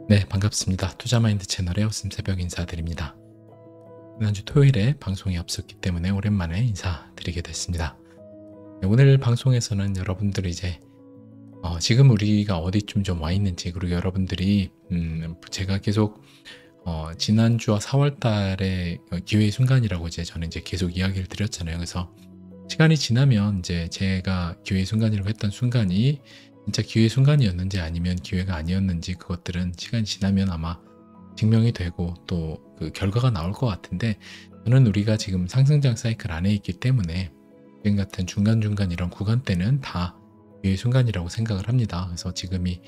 네, 반갑습니다. 투자마인드 채널의 오슴새벽 인사드립니다. 지난주 토요일에 방송이 없었기 때문에 오랜만에 인사드리게 됐습니다. 네, 오늘 방송에서는 여러분들이 이제 지금 우리가 어디쯤 좀 와 있는지, 그리고 여러분들이 제가 계속 지난주와 4월 달에 기회의 순간이라고 저는 이제 계속 이야기를 드렸잖아요. 그래서 시간이 지나면 이제 제가 기회의 순간이라고 했던 순간이 진짜 기회의 순간이었는지 아니면 기회가 아니었는지, 그것들은 시간이 지나면 아마 증명이 되고 또 그 결과가 나올 것 같은데, 저는 우리가 지금 상승장 사이클 안에 있기 때문에 지금 같은 중간중간 이런 구간대는 다 기회의 순간이라고 생각을 합니다. 그래서 지금이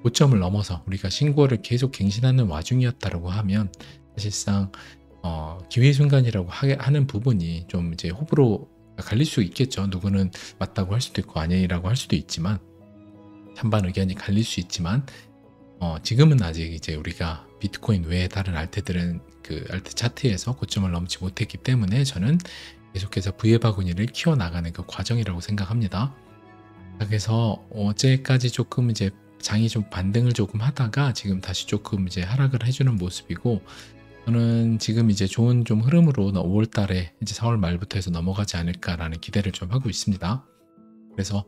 고점을 넘어서 우리가 신고를 계속 갱신하는 와중이었다라고 하면 사실상 기회의 순간이라고 하는 부분이 좀 이제 호불호 갈릴 수 있겠죠. 누구는 맞다고 할 수도 있고 아니라고 할 수도 있지만, 찬반 의견이 갈릴 수 있지만, 지금은 아직 이제 우리가 비트코인 외에 다른 알트들은 그 알트 차트에서 고점을 넘지 못했기 때문에 저는 계속해서 V의 바구니를 키워나가는 그 과정이라고 생각합니다. 그래서 어제까지 조금 이제 장이 좀 반등을 조금 하다가 지금 다시 조금 이제 하락을 해주는 모습이고, 저는 지금 이제 좋은 좀 흐름으로 5월 달에 이제 4월 말부터 해서 넘어가지 않을까라는 기대를 좀 하고 있습니다. 그래서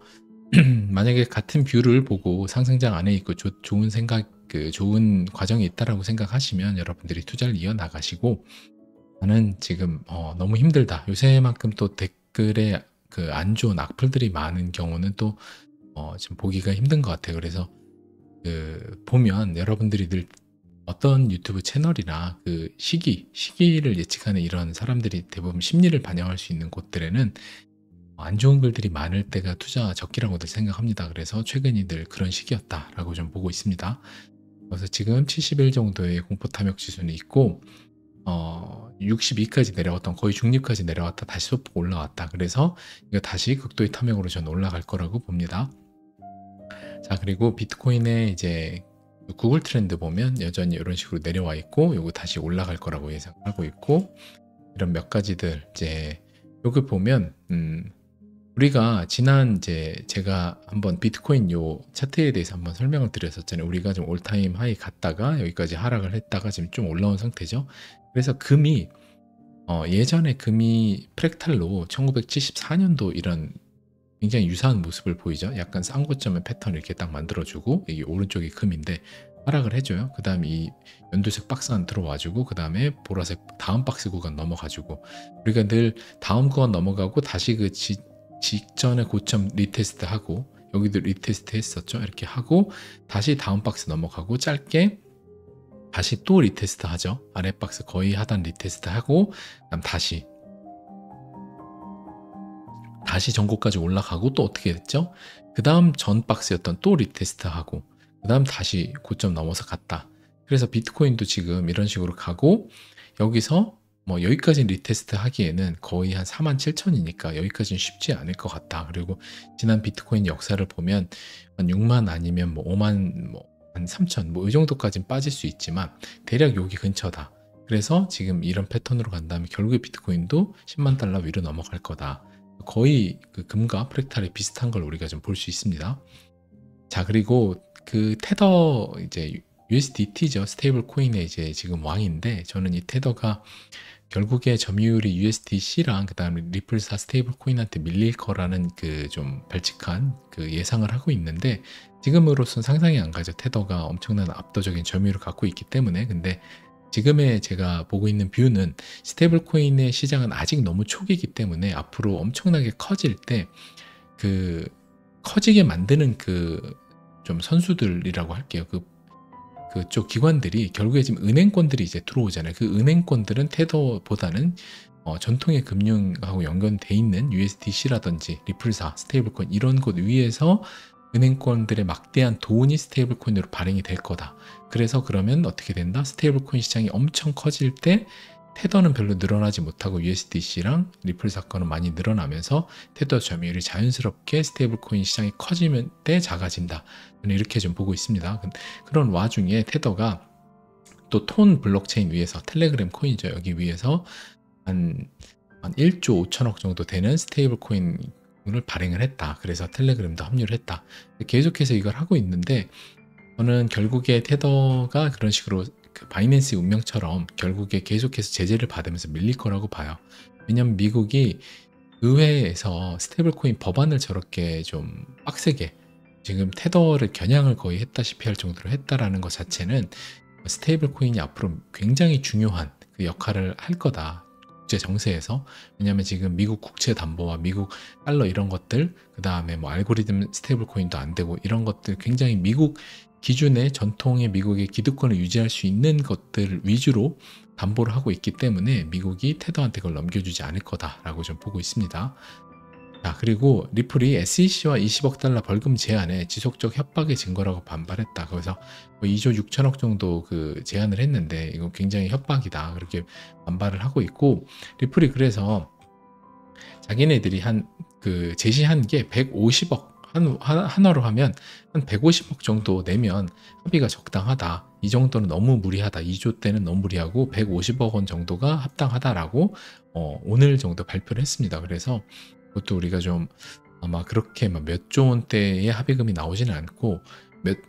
만약에 같은 뷰를 보고 상승장 안에 있고 좋은 생각, 좋은 과정이 있다라고 생각하시면 여러분들이 투자를 이어나가시고, 나는 지금 너무 힘들다, 요새만큼 또 댓글에 그 안 좋은 악플들이 많은 경우는 또 지금 보기가 힘든 것 같아요. 그래서 보면 여러분들이 늘 어떤 유튜브 채널이나 그 시기를 예측하는 이런 사람들이 대부분 심리를 반영할 수 있는 곳들에는 안 좋은 글들이 많을 때가 투자 적기라고들 생각합니다. 그래서 최근이 늘 그런 시기였다라고 좀 보고 있습니다. 그래서 지금 71 정도의 공포 탐욕 지수는 있고 62까지 내려왔던, 거의 중립까지 내려왔다 다시 소폭 올라왔다. 그래서 이거 다시 극도의 탐욕으로 저는 올라갈 거라고 봅니다. 자, 그리고 비트코인의 이제 구글 트렌드 보면 여전히 이런 식으로 내려와 있고, 요거 다시 올라갈 거라고 예상하고 있고, 이런 몇 가지들 이제 요거 보면 우리가 지난 이제 제가 한번 비트코인 요 차트에 대해서 한번 설명을 드렸었잖아요. 우리가 좀 올타임 하이 갔다가 여기까지 하락을 했다가 지금 좀 올라온 상태죠. 그래서 금이 예전에 금이 프랙탈로 1974년도 이런 굉장히 유사한 모습을 보이죠. 약간 쌍고점의 패턴을 이렇게 딱 만들어주고, 이게 오른쪽이 금인데 하락을 해줘요. 그 다음에 이 연두색 박스 안 들어와주고, 그 다음에 보라색 다음 박스 구간 넘어가지고, 우리가 늘 다음 구간 넘어가고 다시 그 직전에 고점 리테스트 하고, 여기도 리테스트 했었죠. 이렇게 하고 다시 다음 박스 넘어가고, 짧게 다시 또 리테스트 하죠. 아래 박스 거의 하단 리테스트 하고, 그다음 다시 전고까지 올라가고, 또 어떻게 됐죠? 그 다음 전 박스였던 또 리테스트 하고, 그 다음 다시 고점 넘어서 갔다. 그래서 비트코인도 지금 이런 식으로 가고, 여기서 뭐 여기까지 리테스트 하기에는 거의 한 47,000이니까 여기까지는 쉽지 않을 것 같다. 그리고 지난 비트코인 역사를 보면 한 6만 아니면 뭐 5만, 뭐 한 3천, 뭐 이 정도까지는 빠질 수 있지만 대략 여기 근처다. 그래서 지금 이런 패턴으로 간다면 결국에 비트코인도 10만 달러 위로 넘어갈 거다. 거의 그 금과 프랙탈이 비슷한 걸 우리가 좀 볼 수 있습니다. 자, 그리고 그 테더 이제 USDT죠. 스테이블 코인의 이제 지금 왕인데, 저는 이 테더가 결국에 점유율이 USDC랑 그 다음에 리플사 스테이블 코인한테 밀릴 거라는 그 좀 발칙한 그 예상을 하고 있는데, 지금으로선 상상이 안 가죠. 테더가 엄청난 압도적인 점유율을 갖고 있기 때문에. 근데 지금의 제가 보고 있는 뷰는 스테이블 코인의 시장은 아직 너무 초기이기 때문에 앞으로 엄청나게 커질 때 그 커지게 만드는 그 좀 선수들이라고 할게요. 그쪽 기관들이 결국에 지금 은행권들이 이제 들어오잖아요. 그 은행권들은 테더보다는 전통의 금융하고 연관돼 있는 USDC라든지 리플사, 스테이블코인 이런 곳 위에서 은행권들의 막대한 돈이 스테이블코인으로 발행이 될 거다. 그래서 그러면 어떻게 된다? 스테이블코인 시장이 엄청 커질 때 테더는 별로 늘어나지 못하고 USDC랑 리플 사건은 많이 늘어나면서 테더 점유율이 자연스럽게 스테이블코인 시장이 커지면 때 작아진다. 저는 이렇게 좀 보고 있습니다. 그런 와중에 테더가 또 톤 블록체인 위에서, 텔레그램 코인이죠. 여기 위에서 한 1조 5천억 정도 되는 스테이블코인을 발행을 했다. 그래서 텔레그램도 합류를 했다. 계속해서 이걸 하고 있는데 저는 결국에 테더가 그런 식으로 그 바이낸스의 운명처럼 결국에 계속해서 제재를 받으면서 밀릴 거라고 봐요. 왜냐면 미국이 의회에서 스테이블코인 법안을 저렇게 좀 빡세게 지금 테더를 겨냥을 거의 했다시피 할 정도로 했다라는 것 자체는 스테이블코인이 앞으로 굉장히 중요한 그 역할을 할 거다. 국제 정세에서. 왜냐하면 지금 미국 국채 담보와 미국 달러 이런 것들, 그 다음에 뭐 알고리즘 스테이블코인도 안 되고 이런 것들 굉장히 미국 기준의 전통의 미국의 기득권을 유지할 수 있는 것들 위주로 담보를 하고 있기 때문에 미국이 테더한테 그걸 넘겨주지 않을 거다라고 좀 보고 있습니다. 자, 그리고 리플이 SEC와 20억 달러 벌금 제한에 지속적 협박의 증거라고 반발했다. 그래서 뭐 2조 6천억 정도 그 제한을 했는데 이거 굉장히 협박이다. 그렇게 반발을 하고 있고, 리플이 그래서 자기네들이 한 그 제시한 게 150억 한화로 하면 한 150억 정도 내면 합의가 적당하다. 이 정도는 너무 무리하다. 2조 때는 너무 무리하고 150억 원 정도가 합당하다라고 오늘 정도 발표를 했습니다. 그래서 그것도 우리가 좀 아마 그렇게 몇 조 원대의 합의금이 나오지는 않고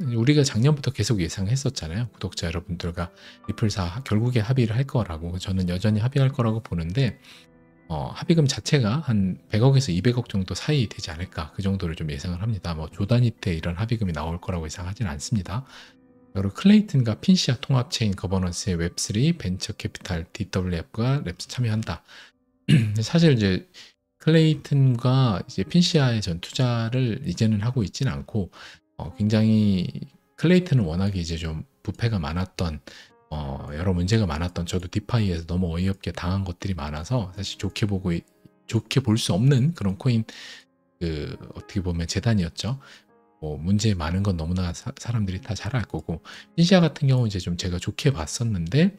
우리가 작년부터 계속 예상했었잖아요. 구독자 여러분들과 리플사 결국에 합의를 할 거라고. 저는 여전히 합의할 거라고 보는데 합의금 자체가 한 100억에서 200억 정도 사이 되지 않을까, 그 정도를 좀 예상을 합니다. 뭐 조 단위 때 이런 합의금이 나올 거라고 예상하지는 않습니다. 그리고 클레이튼과 핀시아 통합체인 거버넌스의 웹3 벤처 캐피탈 DWF가 랩스 참여한다. 사실 이제 클레이튼과 이제 핀시아의 전 투자를 이제는 하고 있지는 않고 굉장히 클레이튼은 워낙에 이제 좀 부패가 많았던 여러 문제가 많았던, 저도 디파이에서 너무 어이없게 당한 것들이 많아서 사실 좋게 볼 수 없는 그런 코인 그 어떻게 보면 재단이었죠. 뭐 문제 많은 건 너무나 사람들이 다 잘 알 거고, 핀시아 같은 경우 이제 좀 제가 좋게 봤었는데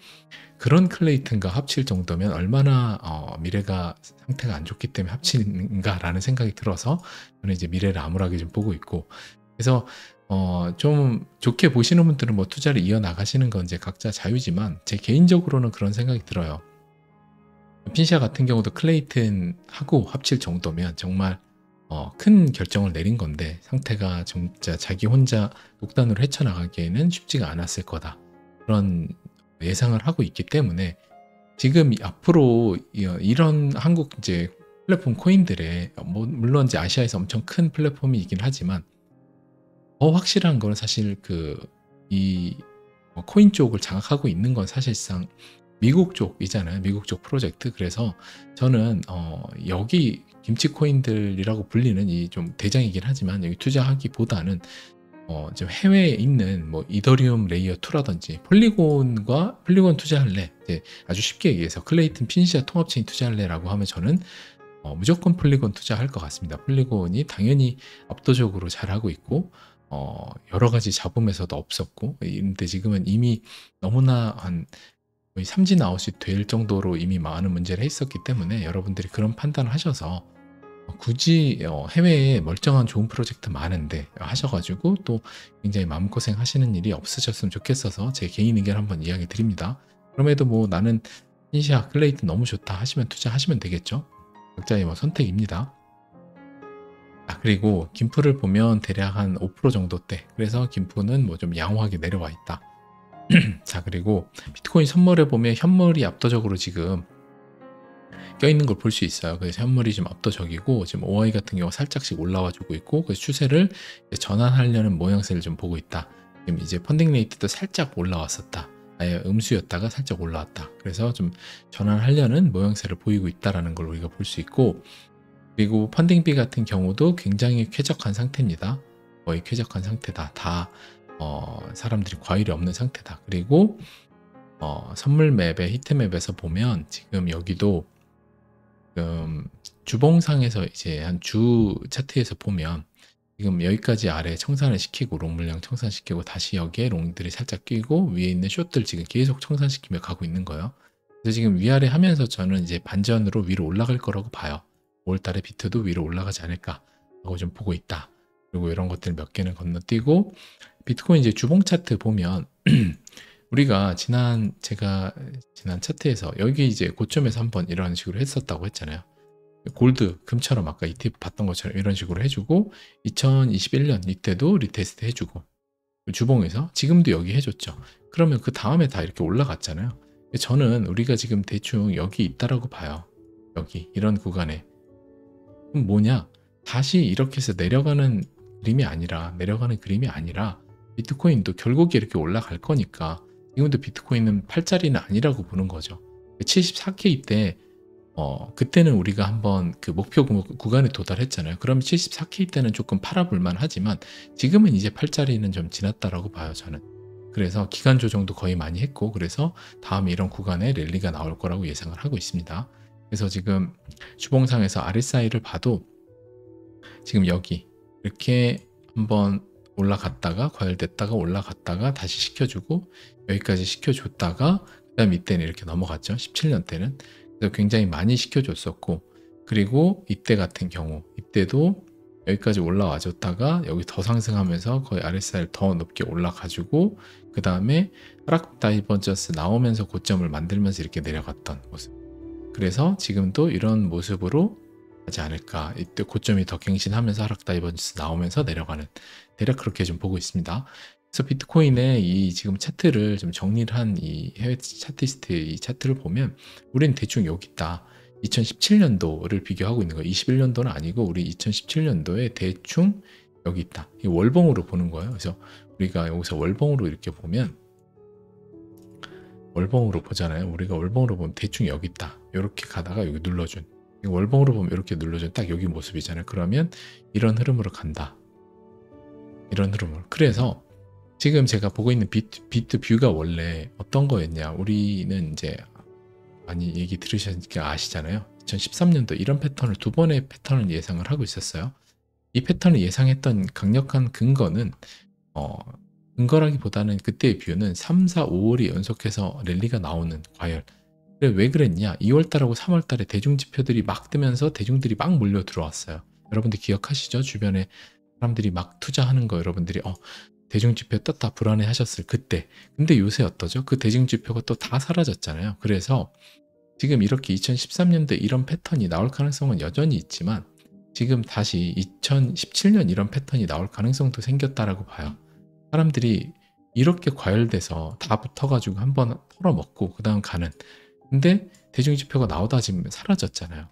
그런 클레이튼과 합칠 정도면 얼마나 미래가 상태가 안 좋기 때문에 합치는가라는 생각이 들어서 저는 이제 미래를 암울하게 좀 보고 있고, 그래서 좀 좋게 보시는 분들은 뭐 투자를 이어나가시는 건 이제 각자 자유지만 제 개인적으로는 그런 생각이 들어요. 핀시아 같은 경우도 클레이튼하고 합칠 정도면 정말 큰 결정을 내린 건데 상태가 진짜 자기 혼자 독단으로 헤쳐나가기에는 쉽지가 않았을 거다. 그런 예상을 하고 있기 때문에 지금 앞으로 이런 한국 이제 플랫폼 코인들의 물론 이제 아시아에서 엄청 큰 플랫폼이긴 하지만 더 확실한 거는 사실 이 코인 쪽을 장악하고 있는 건 사실상 미국 쪽이잖아요. 미국 쪽 프로젝트. 그래서 저는 여기 김치 코인들이라고 불리는 이 좀 대장이긴 하지만 여기 투자하기보다는 좀 해외에 있는 뭐 이더리움 레이어 2라든지 폴리곤 투자할래. 이제 아주 쉽게 얘기해서 클레이튼 핀시아 통합체인 투자할래라고 하면 저는 무조건 폴리곤 투자할 것 같습니다. 폴리곤이 당연히 압도적으로 잘하고 있고 여러 가지 잡음에서도 없었고, 근데 지금은 이미 너무나 한 거의 삼진 아웃이 될 정도로 이미 많은 문제를 했었기 때문에 여러분들이 그런 판단을 하셔서 굳이 해외에 멀쩡한 좋은 프로젝트 많은데 하셔가지고 또 굉장히 마음고생 하시는 일이 없으셨으면 좋겠어서 제 개인 의견 한번 이야기 드립니다. 그럼에도 뭐 나는 핀시아 클레이튼 너무 좋다 하시면 투자하시면 되겠죠. 각자의 뭐 선택입니다. 그리고 김프를 보면 대략 한 5% 정도대. 그래서 김프는 뭐 좀 양호하게 내려와 있다. 자, 그리고 비트코인 선물에 보면 현물이 압도적으로 지금 껴있는 걸 볼 수 있어요. 그래서 현물이 좀 압도적이고 지금 OI 같은 경우 살짝씩 올라와 주고 있고, 그 추세를 전환하려는 모양새를 좀 보고 있다. 지금 이제 펀딩 레이트도 살짝 올라왔었다. 아예 음수였다가 살짝 올라왔다. 그래서 좀 전환하려는 모양새를 보이고 있다라는 걸 우리가 볼 수 있고, 그리고 펀딩비 같은 경우도 굉장히 쾌적한 상태입니다. 거의 쾌적한 상태다. 다 사람들이 과일이 없는 상태다. 그리고 선물 맵의 히트맵에서 보면 지금 여기도 주봉상에서 이제 한 주 차트에서 보면 지금 여기까지 아래 청산을 시키고 롱 물량 청산시키고 다시 여기에 롱들이 살짝 끼고 위에 있는 숏들 지금 계속 청산시키며 가고 있는 거예요. 그래서 지금 위아래 하면서 저는 이제 반전으로 위로 올라갈 거라고 봐요. 5월달에 비트도 위로 올라가지 않을까 하고 좀 보고 있다. 그리고 이런 것들 몇 개는 건너뛰고, 비트코인 이제 주봉 차트 보면 우리가 제가 지난 차트에서 여기 이제 고점에서 한번 이런 식으로 했었다고 했잖아요. 골드, 금처럼 아까 ETF 봤던 것처럼 이런 식으로 해주고 2021년 이때도 리테스트 해주고 주봉에서 지금도 여기 해줬죠. 그러면 그 다음에 다 이렇게 올라갔잖아요. 저는 우리가 지금 대충 여기 있다라고 봐요. 여기 이런 구간에. 그럼 뭐냐? 다시 이렇게 해서 내려가는 그림이 아니라 비트코인도 결국에 이렇게 올라갈 거니까 지금도 비트코인은 팔자리는 아니라고 보는 거죠. 74K 때 그때는 우리가 한번 그 목표 구간에 도달했잖아요. 그럼 74K 때는 조금 팔아볼만 하지만 지금은 이제 팔자리는 좀 지났다라고 봐요, 저는. 그래서 기간 조정도 거의 많이 했고, 그래서 다음에 이런 구간에 랠리가 나올 거라고 예상을 하고 있습니다. 그래서 지금 주봉상에서 RSI를 봐도 지금 여기 이렇게 한번 올라갔다가 과열됐다가 올라갔다가 다시 시켜주고 여기까지 시켜줬다가 그 다음 이때는 이렇게 넘어갔죠. 17년 때는. 그래서 굉장히 많이 시켜줬었고, 그리고 이때 같은 경우 이때도 여기까지 올라와 줬다가 여기 더 상승하면서 거의 RSI를 더 높게 올라가지고 그 다음에 하락 다이버전스 나오면서 고점을 만들면서 이렇게 내려갔던 모습. 그래서 지금도 이런 모습으로 하지 않을까. 이때 고점이 더 갱신하면서 하락 다이버전스 나오면서 내려가는, 대략 그렇게 좀 보고 있습니다. 그래서 비트코인의 이 지금 차트를 좀 정리를 한 이 해외 차트리스트 이 차트를 보면 우리는 대충 여기 있다. 2017년도를 비교하고 있는 거예요. 21년도는 아니고 우리 2017년도에 대충 여기 있다. 이 월봉으로 보는 거예요. 그래서 우리가 여기서 월봉으로 이렇게 보면, 월봉으로 보잖아요. 우리가 월봉으로 보면 대충 여기 있다. 이렇게 가다가 여기 눌러준, 월봉으로 보면 이렇게 눌러준 딱 여기 모습이잖아요. 그러면 이런 흐름으로 간다. 이런 흐름으로. 그래서 지금 제가 보고 있는 비트 뷰가 원래 어떤 거였냐. 우리는 이제 많이 얘기 들으셨으니까 아시잖아요. 2013년도 이런 패턴을, 두 번의 패턴을 예상을 하고 있었어요. 이 패턴을 예상했던 강력한 근거는 근거라기보다는 그때의 뷰는 3, 4, 5월이 연속해서 랠리가 나오는 과열. 왜 그랬냐? 2월달하고 3월달에 대중지표들이 막 뜨면서 대중들이 막 몰려 들어왔어요. 여러분들 기억하시죠? 주변에 사람들이 막 투자하는 거 여러분들이 대중지표 떴다 불안해 하셨을 그때. 근데 요새 어떠죠? 그 대중지표가 또 다 사라졌잖아요. 그래서 지금 이렇게 2013년도에 이런 패턴이 나올 가능성은 여전히 있지만 지금 다시 2017년 이런 패턴이 나올 가능성도 생겼다라고 봐요. 사람들이 이렇게 과열돼서 다 붙어가지고 한번 털어먹고 그 다음 가는. 근데 대중지표가 나오다 지금 사라졌잖아요.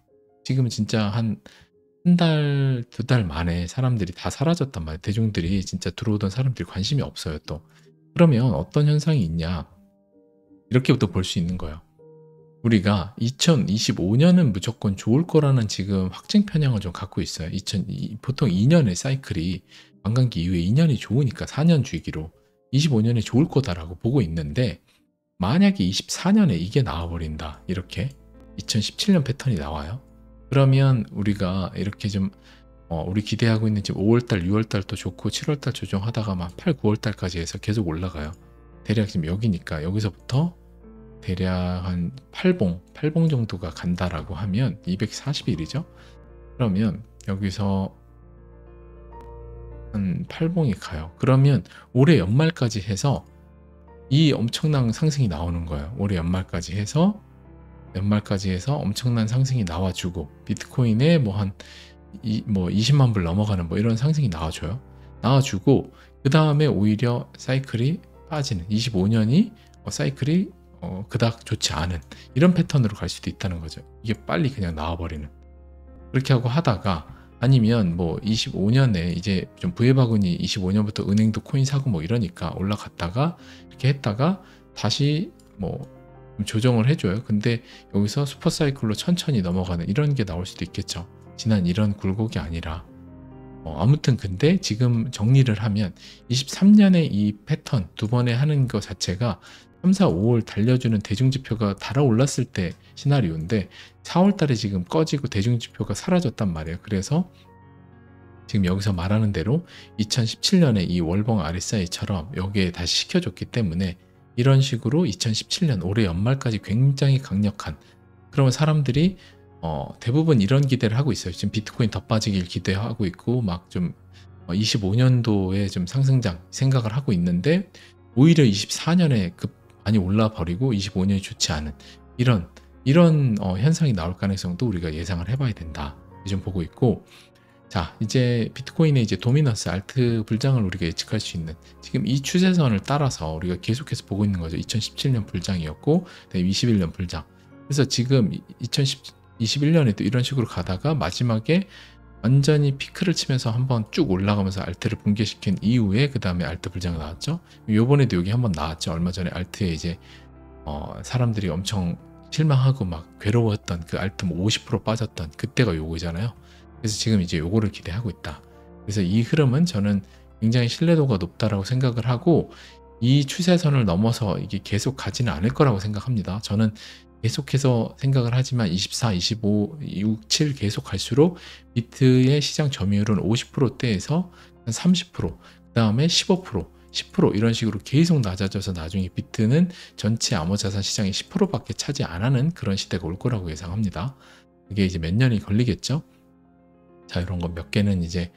지금 진짜 한 달, 두 달 만에 사람들이 다 사라졌단 말이에요. 대중들이 진짜 들어오던 사람들이 관심이 없어요, 또. 그러면 어떤 현상이 있냐? 이렇게부터 볼 수 있는 거예요. 우리가 2025년은 무조건 좋을 거라는 지금 확증 편향을 좀 갖고 있어요. 보통 2년의 사이클이, 관광기 이후에 2년이 좋으니까 4년 주기로 25년에 좋을 거다라고 보고 있는데, 만약에 24년에 이게 나와버린다. 이렇게 2017년 패턴이 나와요. 그러면 우리가 이렇게 좀 우리 기대하고 있는 지금 5월달, 6월달도 좋고 7월달 조정하다가 막 8, 9월달까지 해서 계속 올라가요. 대략 지금 여기니까 여기서부터 대략 한 8봉 정도가 간다라고 하면 240일이죠. 그러면 여기서 한 8봉이 가요. 그러면 올해 연말까지 해서 이 엄청난 상승이 나오는 거예요. 올해 연말까지 해서 엄청난 상승이 나와주고 비트코인에 뭐 20만 불 넘어가는 뭐 이런 상승이 나와주고 그 다음에 오히려 사이클이 빠지는, 25년이 사이클이 그닥 좋지 않은 이런 패턴으로 갈 수도 있다는 거죠. 이게 빨리 그냥 나와버리는. 그렇게 하고 하다가, 아니면 뭐 25년에 이제 좀 부해바구니 25년부터 은행도 코인 사고 뭐 이러니까 올라갔다가 이렇게 했다가 다시 뭐 조정을 해줘요. 근데 여기서 슈퍼사이클로 천천히 넘어가는 이런 게 나올 수도 있겠죠. 지난 이런 굴곡이 아니라. 아무튼 근데 지금 정리를 하면 23년에 이 패턴 두 번에 하는 것 자체가 3, 4, 5월 달려주는 대중지표가 달아올랐을 때 시나리오인데 4월 달에 지금 꺼지고 대중지표가 사라졌단 말이에요. 그래서 지금 여기서 말하는 대로 2017년에 이 월봉 RSI처럼 여기에 다시 시켜줬기 때문에 이런 식으로 2017년 올해 연말까지 굉장히 강력한, 그러면 사람들이 대부분 이런 기대를 하고 있어요. 지금 비트코인 더 빠지길 기대하고 있고 막 좀 25년도에 좀 상승장 생각을 하고 있는데 오히려 24년에 많이 올라 버리고 25년이 좋지 않은 이런 현상이 나올 가능성도 우리가 예상을 해봐야 된다. 좀 보고 있고, 자, 이제 비트코인의 이제 도미넌스 알트 불장을 우리가 예측할 수 있는 지금 이 추세선을 따라서 우리가 계속해서 보고 있는 거죠. 2017년 불장이었고 21년 불장. 그래서 지금 2021년에도 이런 식으로 가다가 마지막에 완전히 피크를 치면서 한번 쭉 올라가면서 알트를 붕괴시킨 이후에 그 다음에 알트 불장 나왔죠. 요번에도 여기 한번 나왔죠. 얼마 전에 알트에 이제 사람들이 엄청 실망하고 막 괴로웠던 그 알트 뭐 50% 빠졌던 그때가 요거잖아요. 그래서 지금 이제 요거를 기대하고 있다. 그래서 이 흐름은 저는 굉장히 신뢰도가 높다라고 생각을 하고 이 추세선을 넘어서 이게 계속 가지는 않을 거라고 생각합니다. 저는 계속해서 생각을 하지만 24, 25, 6, 7 계속 갈수록 비트의 시장 점유율은 50%대에서 한 30%, 그 다음에 15%, 10% 이런 식으로 계속 낮아져서 나중에 비트는 전체 암호자산 시장의 10%밖에 차지 안 하는 그런 시대가 올 거라고 예상합니다. 그게 이제 몇 년이 걸리겠죠. 자, 이런 거 몇 개는 이제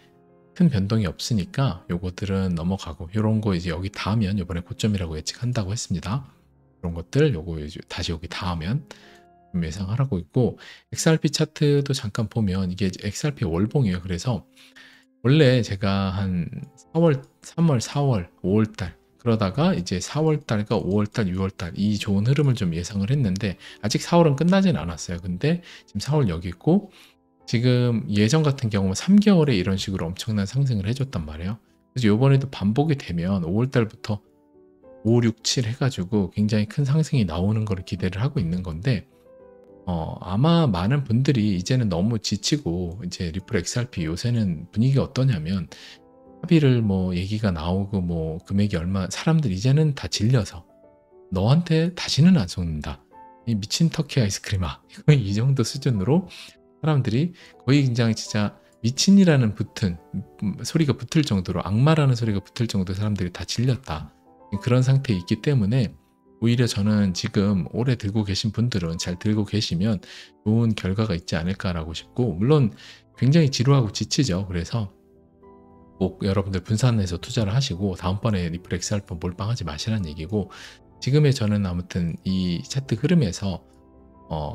큰 변동이 없으니까 요거들은 넘어가고, 요런 거 이제 여기 닿으면 요번에 고점이라고 예측한다고 했습니다. 이런 것들 요거 이제 다시 여기 닿으면 예상하라고 있고, XRP 차트도 잠깐 보면 이게 XRP 월봉이에요. 그래서 원래 제가 한 4월, 3월, 4월, 5월달 그러다가 이제 4월달과 5월달, 6월달 이 좋은 흐름을 좀 예상을 했는데 아직 4월은 끝나진 않았어요. 근데 지금 4월 여기 있고, 지금 예전 같은 경우는 3개월에 이런 식으로 엄청난 상승을 해줬단 말이에요. 그래서 요번에도 반복이 되면 5월달부터 5, 6, 7 해가지고 굉장히 큰 상승이 나오는 걸 기대를 하고 있는 건데, 아마 많은 분들이 이제는 너무 지치고, 이제 리플 XRP 요새는 분위기가 어떠냐면, 합의를 뭐 얘기가 나오고 뭐 금액이 얼마, 사람들 이제는 다 질려서 너한테 다시는 안 속는다. 이 미친 터키 아이스크림아. 이 정도 수준으로 사람들이 거의 굉장히 진짜 미친이라는 소리가 붙을 정도로, 악마라는 소리가 붙을 정도로 사람들이 다 질렸다. 그런 상태에 있기 때문에 오히려 저는 지금 오래 들고 계신 분들은 잘 들고 계시면 좋은 결과가 있지 않을까라고 싶고, 물론 굉장히 지루하고 지치죠. 그래서 꼭 여러분들 분산해서 투자를 하시고 다음번에 리플 XRP 몰빵하지 마시라는 얘기고, 지금의 저는 아무튼 이 차트 흐름에서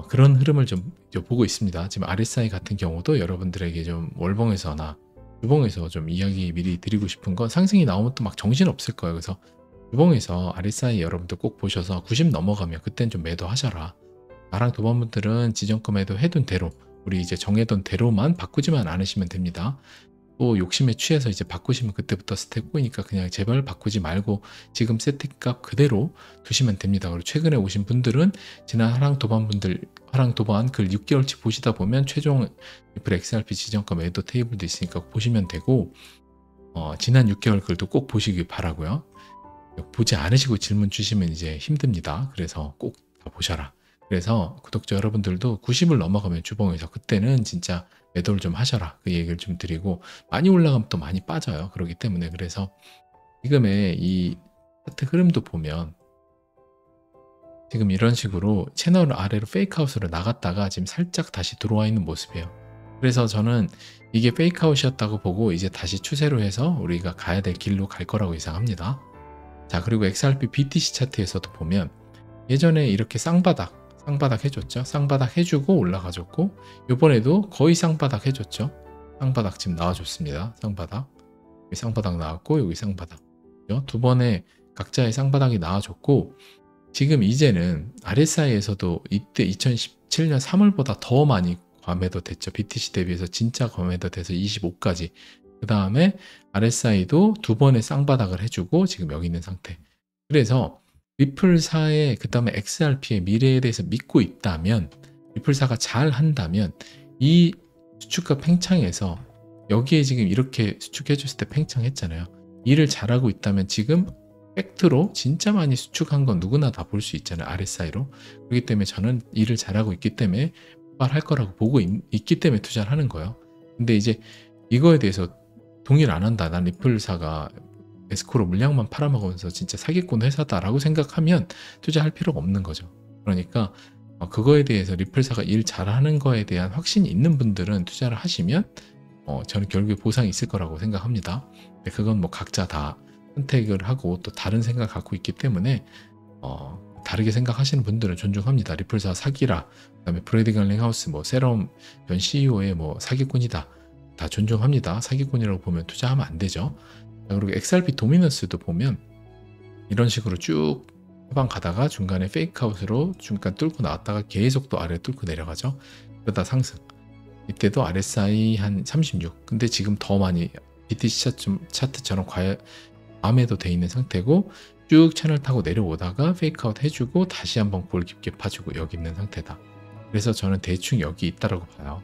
그런 흐름을 좀 보고 있습니다. 지금 RSI 같은 경우도 여러분들에게 좀 월봉에서나 주봉에서 좀 이야기 미리 드리고 싶은 건, 상승이 나오면 또 막 정신 없을 거예요. 그래서 주봉에서 RSI 여러분들 꼭 보셔서 90 넘어가면 그땐 좀 매도하셔라. 나랑 도반분들은 지정가 매도 해둔 대로, 우리 이제 정해둔 대로만 바꾸지만 않으시면 됩니다. 또 욕심에 취해서 이제 바꾸시면 그때부터 스텝 꼬이니까 그냥 제발 바꾸지 말고 지금 세팅값 그대로 두시면 됩니다. 그리고 최근에 오신 분들은 지난 하랑 도반 글 6개월치 보시다 보면 최종 리플 XRP 지정가 매도 테이블도 있으니까 보시면 되고, 지난 6개월 글도 꼭 보시기 바라고요. 보지 않으시고 질문 주시면 이제 힘듭니다. 그래서 꼭 다 보셔라. 그래서 구독자 여러분들도 90을 넘어가면 주봉에서 그때는 진짜 매도를 좀 하셔라. 그 얘기를 좀 드리고, 많이 올라가면 또 많이 빠져요. 그렇기 때문에, 그래서 지금의 이 차트 흐름도 보면 지금 이런 식으로 채널 아래로 페이크아웃으로 나갔다가 지금 살짝 다시 들어와 있는 모습이에요. 그래서 저는 이게 페이크아웃이었다고 보고 이제 다시 추세로 해서 우리가 가야 될 길로 갈 거라고 예상합니다. 자, 그리고 XRP BTC 차트에서도 보면 예전에 이렇게 쌍바닥 해줬죠. 쌍바닥 해주고 올라가줬고, 이번에도 거의 쌍바닥 해줬죠. 쌍바닥 지금 나와줬습니다. 쌍바닥, 여기 쌍바닥 나왔고, 여기 쌍바닥, 두 번의 각자의 쌍바닥이 나와줬고, 지금 이제는 RSI에서도 이때 2017년 3월보다 더 많이 과매도 됐죠. BTC 대비해서 진짜 과매도 돼서 25까지. 그 다음에 RSI도 두 번의 쌍바닥을 해주고 지금 여기 있는 상태. 그래서 리플사의, 그 다음에 XRP의 미래에 대해서 믿고 있다면, 리플사가 잘 한다면 이 수축과 팽창에서, 여기에 지금 이렇게 수축해 줬을 때 팽창했잖아요. 일을 잘하고 있다면 지금 팩트로 진짜 많이 수축한 건 누구나 다 볼 수 있잖아요. RSI로. 그렇기 때문에 저는 일을 잘하고 있기 때문에 폭발할 거라고 보고 있기 때문에 투자를 하는 거예요. 근데 이제 이거에 대해서 동의를 안 한다. 난 리플사가 에스코로 물량만 팔아먹으면서 진짜 사기꾼 회사다라고 생각하면 투자할 필요가 없는 거죠. 그러니까 그거에 대해서 리플사가 일 잘하는 거에 대한 확신이 있는 분들은 투자를 하시면 저는 결국에 보상이 있을 거라고 생각합니다. 근데 그건 뭐 각자 다 선택을 하고 또 다른 생각을 갖고 있기 때문에 다르게 생각하시는 분들은 존중합니다. 리플사 사기라, 그다음에 브래디 갈링하우스 뭐 세럼 전 CEO의 뭐 사기꾼이다, 다 존중합니다. 사기꾼이라고 보면 투자하면 안 되죠. 그리고 XRP 도미넌스도 보면 이런 식으로 쭉 후방 가다가 중간에 페이크아웃으로 중간 뚫고 나왔다가 계속 또 아래 뚫고 내려가죠. 그러다 상승. 이때도 RSI 한 36. 근데 지금 더 많이 BTC 차트처럼 과매도 돼 있는 상태고 쭉 채널 타고 내려오다가 페이크아웃 해주고 다시 한번 볼 깊게 파주고 여기 있는 상태다. 그래서 저는 대충 여기 있다라고 봐요.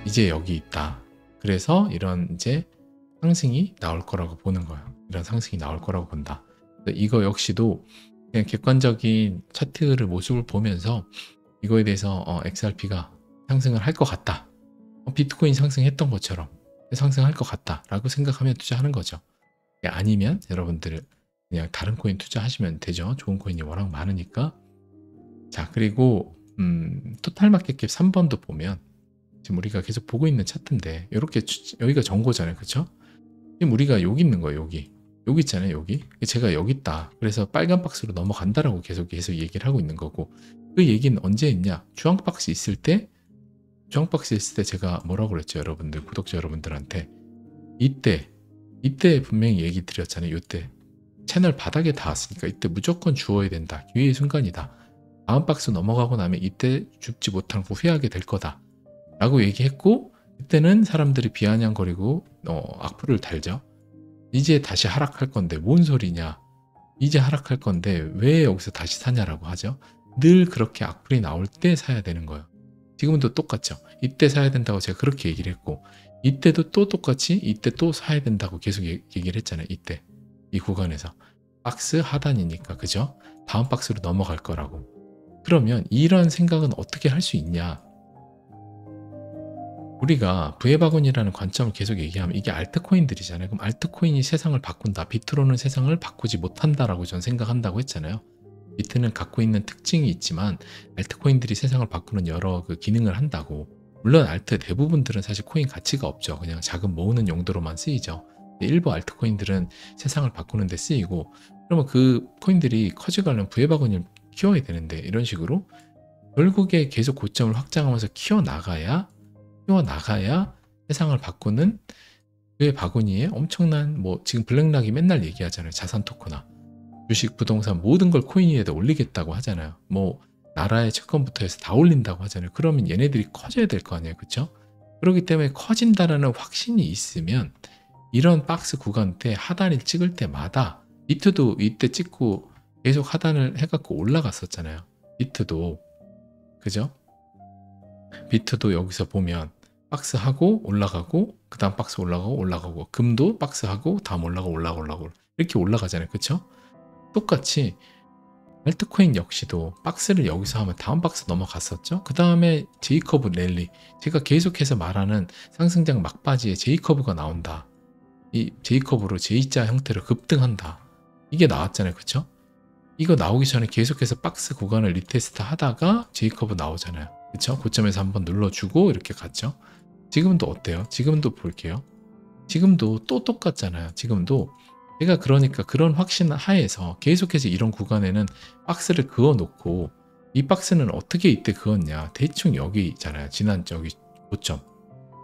이제 여기 있다. 그래서 이런 이제 상승이 나올 거라고 보는 거예요. 이런 상승이 나올 거라고 본다. 이거 역시도 그냥 객관적인 차트를 모습을 보면서 이거에 대해서 XRP가 상승을 할 것 같다. 비트코인 상승했던 것처럼 상승할 것 같다 라고 생각하면 투자하는 거죠. 아니면 여러분들 그냥 다른 코인 투자하시면 되죠. 좋은 코인이 워낙 많으니까. 자, 그리고 토탈마켓캡 3번도 보면 지금 우리가 계속 보고 있는 차트인데 이렇게 여기가 정고잖아요. 그렇죠? 지금 우리가 여기 있는 거예요. 여기 있잖아요. 여기. 제가 여기 있다. 그래서 빨간 박스로 넘어간다라고 계속 얘기를 하고 있는 거고, 그 얘기는 언제 했냐? 주황 박스 있을 때 제가 뭐라고 그랬죠? 여러분들, 구독자 여러분들한테 이때 분명히 얘기 드렸잖아요. 이때 채널 바닥에 닿았으니까 이때 무조건 주워야 된다. 기회의 순간이다. 다음 박스 넘어가고 나면 이때 죽지 못하고 후회하게 될 거다 라고 얘기했고, 그때는 사람들이 비아냥거리고 악플을 달죠. 이제 다시 하락할 건데 뭔 소리냐, 이제 하락할 건데 왜 여기서 다시 사냐라고 하죠. 늘 그렇게 악플이 나올 때 사야 되는 거예요. 지금도 똑같죠. 이때 사야 된다고 제가 그렇게 얘기를 했고, 이때도 또 똑같이 이때 또 사야 된다고 계속 얘기를 했잖아요. 이때 이 구간에서 박스 하단이니까, 그죠? 다음 박스로 넘어갈 거라고. 그러면 이런 생각은 어떻게 할 수 있냐? 우리가 부해바군이라는 관점을 계속 얘기하면 이게 알트코인들이잖아요. 그럼 알트코인이 세상을 바꾼다. 비트로는 세상을 바꾸지 못한다라고 저는 생각한다고 했잖아요. 비트는 갖고 있는 특징이 있지만 알트코인들이 세상을 바꾸는 여러 그 기능을 한다고. 물론 알트 대부분들은 사실 코인 가치가 없죠. 그냥 자금 모으는 용도로만 쓰이죠. 일부 알트코인들은 세상을 바꾸는 데 쓰이고, 그러면 그 코인들이 커져가려면 부해바군을 키워야 되는데, 이런 식으로 결국에 계속 고점을 확장하면서 키워나가야 세상을 바꾸는 그의 바구니에 엄청난, 뭐 지금 블랙락이 맨날 얘기하잖아요. 자산 토크나 주식, 부동산 모든 걸 코인 위에다 올리겠다고 하잖아요. 뭐 나라의 채권부터 해서 다 올린다고 하잖아요. 그러면 얘네들이 커져야 될 거 아니에요. 그렇죠? 그렇기 때문에 커진다라는 확신이 있으면 이런 박스 구간 때 하단을 찍을 때마다, 비트도 이때 찍고 계속 하단을 해갖고 올라갔었잖아요. 비트도, 그죠? 비트도 여기서 보면 박스 하고 올라가고 그 다음 박스 올라가고 금도 박스 하고 다음 올라가고 이렇게 올라가잖아요. 그쵸? 똑같이 알트코인 역시도 박스를 여기서 하면 다음 박스 넘어갔었죠. 그 다음에 제이커브 랠리, 제가 계속해서 말하는 상승장 막바지에 제이커브가 나온다. 이 제이커브로 J자 형태로 급등한다. 이게 나왔잖아요. 그쵸? 이거 나오기 전에 계속해서 박스 구간을 리테스트 하다가 제이커브 나오잖아요. 그쵸? 고점에서 한번 눌러주고 이렇게 갔죠. 지금도 어때요? 지금도 볼게요. 지금도 또 똑같잖아요. 지금도 제가 그러니까 그런 확신 하에서 계속해서 이런 구간에는 박스를 그어놓고, 이 박스는 어떻게 이때 그었냐, 대충 여기 있잖아요. 지난 저기 고점,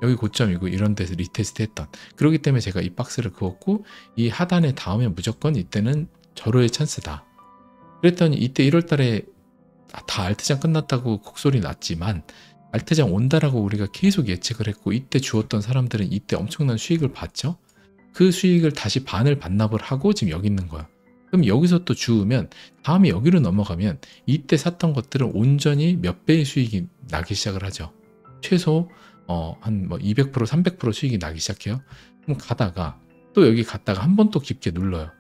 여기 고점이고 이런 데서 리테스트 했던, 그렇기 때문에 제가 이 박스를 그었고 이 하단에 닿으면 무조건 이때는 절호의 찬스다. 그랬더니 이때 1월달에 다 알트장 끝났다고 곡소리 났지만 알트장 온다라고 우리가 계속 예측을 했고, 이때 주었던 사람들은 이때 엄청난 수익을 봤죠. 그 수익을 다시 반을 반납을 하고 지금 여기 있는 거야. 그럼 여기서 또 주우면 다음에 여기로 넘어가면 이때 샀던 것들은 온전히 몇 배의 수익이 나기 시작을 하죠. 최소 한 뭐 200% 300% 수익이 나기 시작해요. 그럼 가다가 또 여기 갔다가 한 번 또 깊게 눌러요.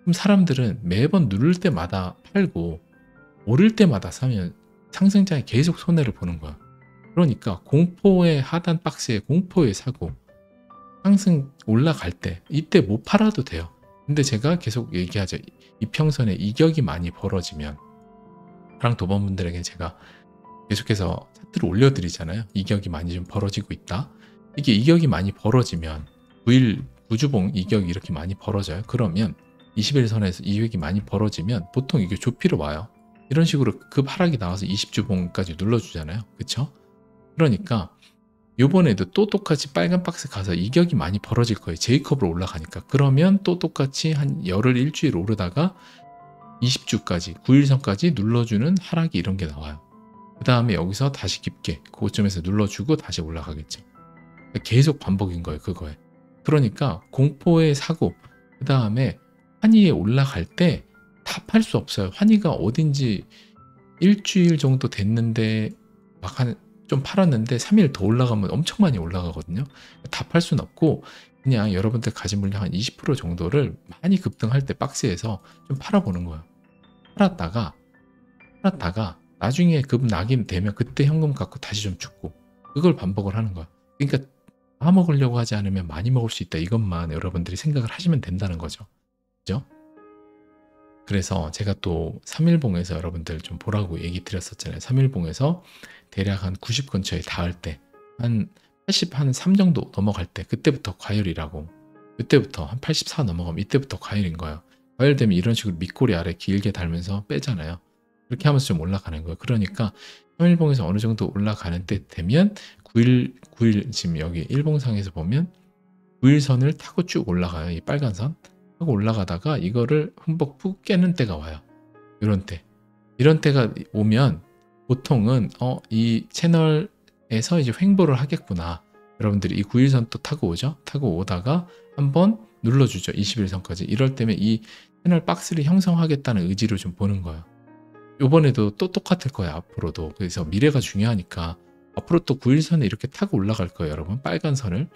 그럼 사람들은 매번 누를 때마다 팔고 오를 때마다 사면 상승장에 계속 손해를 보는 거야. 그러니까 공포의 하단 박스에 공포에 사고 상승 올라갈 때 이때 못 팔아도 돼요. 근데 제가 계속 얘기하죠. 이평선에 이격이 많이 벌어지면, 사랑 도범분들에게 제가 계속해서 차트를 올려드리잖아요. 이격이 많이 좀 벌어지고 있다. 이게 이격이 많이 벌어지면 9일 구주봉 이격이 이렇게 많이 벌어져요. 그러면 21선에서 이격이 많이 벌어지면 보통 이게 좁히러 와요. 이런 식으로 급 하락이 나와서 20주봉까지 눌러주잖아요. 그쵸? 그러니까 요번에도 또 똑같이 빨간 박스 가서 이격이 많이 벌어질 거예요. J컵으로 올라가니까. 그러면 또 똑같이 한 열흘 일주일 오르다가 20주까지 9일선까지 눌러주는 하락이 이런 게 나와요. 그 다음에 여기서 다시 깊게 고점에서 눌러주고 다시 올라가겠죠. 계속 반복인 거예요. 그거에. 그러니까 공포의 사고, 그 다음에 환희에 올라갈 때 답할 수 없어요. 환희가 어딘지 일주일 정도 됐는데 막 좀 팔았는데 3일 더 올라가면 엄청 많이 올라가거든요. 답할 수는 없고 그냥 여러분들 가진 물량 한 20% 정도를 많이 급등할 때 박스에서 좀 팔아보는 거예요. 팔았다가 나중에 급 낙이 되면 그때 현금 갖고 다시 좀 죽고, 그걸 반복을 하는 거야. 그러니까 다 먹으려고 하지 않으면 많이 먹을 수 있다, 이것만 여러분들이 생각을 하시면 된다는 거죠. 그죠? 그래서 제가 또 3일봉에서 여러분들 좀 보라고 얘기 드렸었잖아요. 3일봉에서 대략 한 90 근처에 닿을 때, 한 80, 한 3 정도 넘어갈 때, 그때부터 과열이라고. 그때부터 한 84 넘어가면 이때부터 과열인 거예요. 과열되면 이런 식으로 밑꼬리 아래 길게 달면서 빼잖아요. 그렇게 하면서 좀 올라가는 거예요. 그러니까 3일봉에서 어느 정도 올라가는 때 되면 9일 지금 여기 일봉상에서 보면 9일선을 타고 쭉 올라가요. 이 빨간 선 하고 올라가다가 이거를 흠뻑 푹 깨는 때가 와요. 이런 때가 오면 보통은 이 채널에서 이제 횡보를 하겠구나. 여러분들이 이 9일선 또 타고 오죠. 타고 오다가 한번 눌러주죠. 21선까지. 이럴 때면 이 채널 박스를 형성하겠다는 의지를 좀 보는 거예요. 요번에도 또 똑같을 거예요. 앞으로도. 그래서 미래가 중요하니까 앞으로 또 9일선에 이렇게 타고 올라갈 거예요. 여러분, 빨간 선을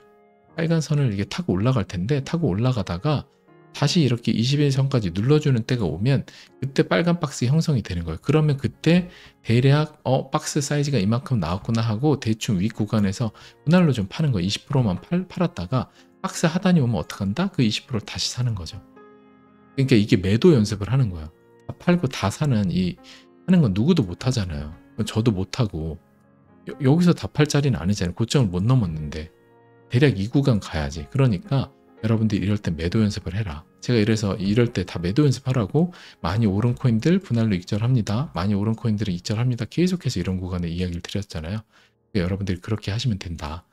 이게 타고 올라갈 텐데, 타고 올라가다가 다시 이렇게 21선까지 눌러주는 때가 오면 그때 빨간 박스 형성이 되는 거예요. 그러면 그때 대략 박스 사이즈가 이만큼 나왔구나 하고 대충 윗 구간에서 분할로 좀 파는 거예요. 20%만 팔았다가 박스 하단이 오면 어떡한다? 그 20%를 다시 사는 거죠. 그러니까 이게 매도 연습을 하는 거예요. 다 팔고 다 사는 하는 건 누구도 못 하잖아요. 저도 못 하고 여기서 다 팔 자리는 아니잖아요. 고점을 못 넘었는데 대략 이 구간 가야지. 그러니까 여러분들이 이럴 때 매도 연습을 해라. 제가 이럴 때 다 매도 연습하라고 많이 오른 코인들 분할로 익절합니다. 많이 오른 코인들은 익절합니다. 계속해서 이런 구간에 이야기를 드렸잖아요. 그러니까 여러분들이 그렇게 하시면 된다.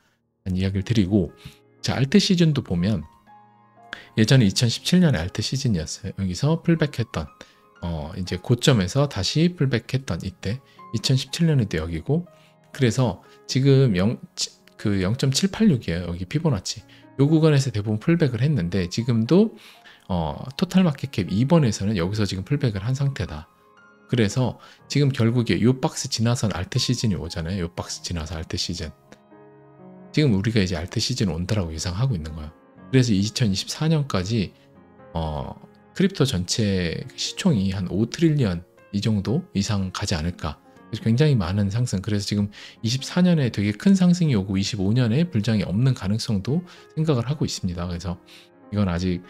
라는 이야기를 드리고, 자, 알트 시즌도 보면 예전에 2017년에 알트 시즌이었어요. 여기서 풀백했던 이제 고점에서 다시 풀백했던 이때 2017년에도 여기고, 그래서 지금 0.786이에요. 여기 피보나치. 요 구간에서 대부분 풀백을 했는데 지금도 토탈 마켓캡 2번에서는 여기서 지금 풀백을 한 상태다. 그래서 지금 결국에 요 박스 지나선 알트 시즌이 오잖아요. 요 박스 지나서 알트 시즌. 지금 우리가 이제 알트 시즌 온다라고 예상하고 있는 거예요. 그래서 2024년까지 크립토 전체 시총이 한 5트릴리언 이 정도 이상 가지 않을까. 굉장히 많은 상승. 그래서 지금 24년에 되게 큰 상승이 오고 25년에 불장이 없는 가능성도 생각을 하고 있습니다. 그래서 이건 아직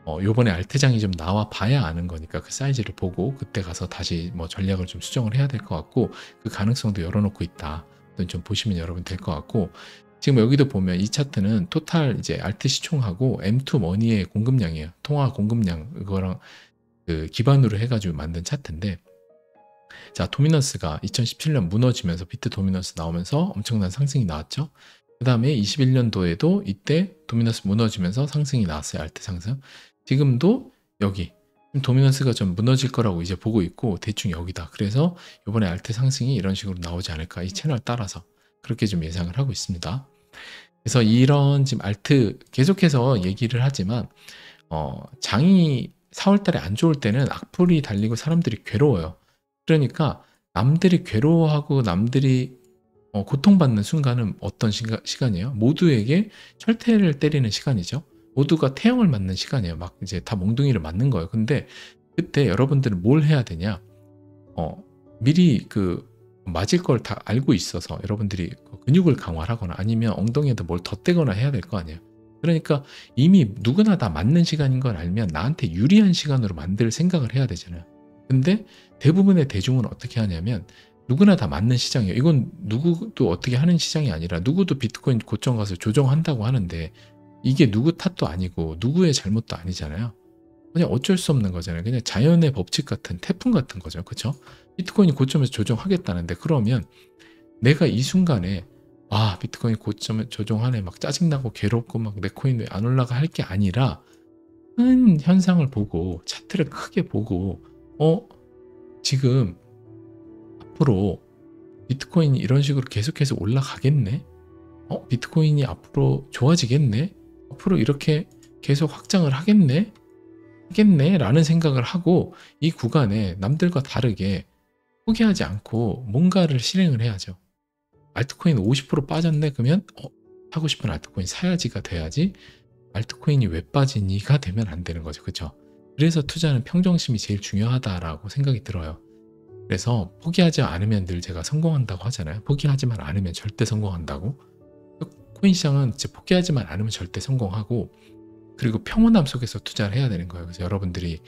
요번에 알트장이 좀 나와 봐야 아는 거니까 그 사이즈를 보고 그때 가서 다시 뭐 전략을 좀 수정을 해야 될 것 같고, 그 가능성도 열어놓고 있다. 좀 보시면 여러분 될 것 같고, 지금 여기도 보면 이 차트는 토탈 이제 알트 시총하고 M2 머니의 공급량이에요. 통화 공급량, 이거랑 그 기반으로 해가지고 만든 차트인데, 자, 도미넌스가 2017년 무너지면서 비트 도미넌스 나오면서 엄청난 상승이 나왔죠. 그 다음에 21년도에도 이때 도미넌스 무너지면서 상승이 나왔어요. 알트 상승. 지금도 여기 도미넌스가 좀 무너질 거라고 이제 보고 있고 대충 여기다. 그래서 이번에 알트 상승이 이런 식으로 나오지 않을까. 이 채널 따라서 그렇게 좀 예상을 하고 있습니다. 그래서 이런 지금 알트 계속해서 얘기를 하지만 장이 4월 달에 안 좋을 때는 악플이 달리고 사람들이 괴로워요. 그러니까 남들이 괴로워하고 남들이 고통받는 순간은 어떤 시간이에요? 모두에게 철퇴를 때리는 시간이죠. 모두가 태형을 맞는 시간이에요. 막 이제 다 몽둥이를 맞는 거예요. 근데 그때 여러분들은 뭘 해야 되냐? 미리 그 맞을 걸 다 알고 있어서 여러분들이 근육을 강화하거나 아니면 엉덩이에다 뭘 덧대거나 해야 될 거 아니에요. 그러니까 이미 누구나 다 맞는 시간인 걸 알면 나한테 유리한 시간으로 만들 생각을 해야 되잖아요. 근데 대부분의 대중은 어떻게 하냐면 누구나 다 맞는 시장이에요. 이건 누구도 어떻게 하는 시장이 아니라 누구도 비트코인 고점 가서 조정한다고 하는데 이게 누구 탓도 아니고 누구의 잘못도 아니잖아요. 그냥 어쩔 수 없는 거잖아요. 그냥 자연의 법칙 같은 태풍 같은 거죠. 그렇죠? 비트코인이 고점에서 조정하겠다는데 그러면 내가 이 순간에 아, 비트코인 고점을 조종하네. 막 짜증나고 괴롭고 막 내 코인 왜 안 올라가 할 게 아니라 큰 현상을 보고 차트를 크게 보고 지금 앞으로 비트코인이 이런 식으로 계속해서 올라가겠네? 비트코인이 앞으로 좋아지겠네? 앞으로 이렇게 계속 확장을 하겠네? 하겠네? 라는 생각을 하고 이 구간에 남들과 다르게 포기하지 않고 뭔가를 실행을 해야죠. 알트코인 50% 빠졌네? 그러면 사고 싶은 알트코인 사야지가 돼야지 알트코인이 왜 빠지니가 되면 안 되는 거죠. 그렇죠? 그래서 투자는 평정심이 제일 중요하다라고 생각이 들어요. 그래서 포기하지 않으면 늘 제가 성공한다고 하잖아요. 포기하지만 않으면 절대 성공한다고. 코인 시장은 진짜 포기하지만 않으면 절대 성공하고, 그리고 평온함 속에서 투자를 해야 되는 거예요. 그래서 여러분들이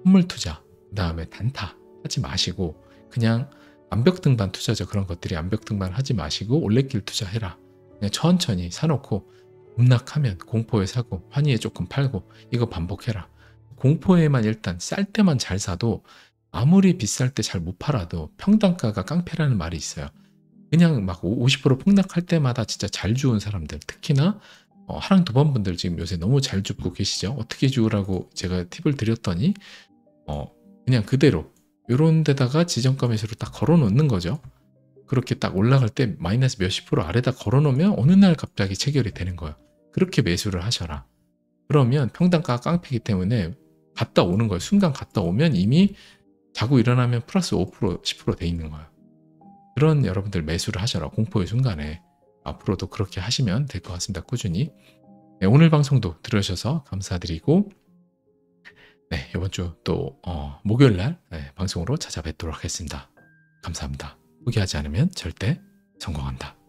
선물 투자, 그 다음에 단타 하지 마시고 그냥 암벽등반 투자죠. 그런 것들이 암벽등반 하지 마시고 올레길 투자해라. 그냥 천천히 사놓고 급락하면 공포에 사고 환희에 조금 팔고 이거 반복해라. 공포에만 일단 쌀 때만 잘 사도 아무리 비쌀 때 잘 못 팔아도 평단가가 깡패라는 말이 있어요. 그냥 막 50% 폭락할 때마다 진짜 잘 주운 사람들, 특히나 하랑 두 번 분들 지금 요새 너무 잘 죽고 계시죠. 어떻게 주우라고 제가 팁을 드렸더니 그냥 그대로 요런 데다가 지정가 매수를 딱 걸어 놓는 거죠. 그렇게 딱 올라갈 때 마이너스 몇십 프로 아래다 걸어 놓으면 어느 날 갑자기 체결이 되는 거예요. 그렇게 매수를 하셔라. 그러면 평단가가 깡패이기 때문에 갔다 오는 거예요. 순간 갔다 오면 이미 자고 일어나면 플러스 5% 10% 돼 있는 거예요. 그런 여러분들 매수를 하셔라. 공포의 순간에. 앞으로도 그렇게 하시면 될 것 같습니다. 꾸준히. 네, 오늘 방송도 들으셔서 감사드리고, 네, 이번 주 또 목요일 날 방송으로 찾아뵙도록 하겠습니다. 감사합니다. 포기하지 않으면 절대 성공한다.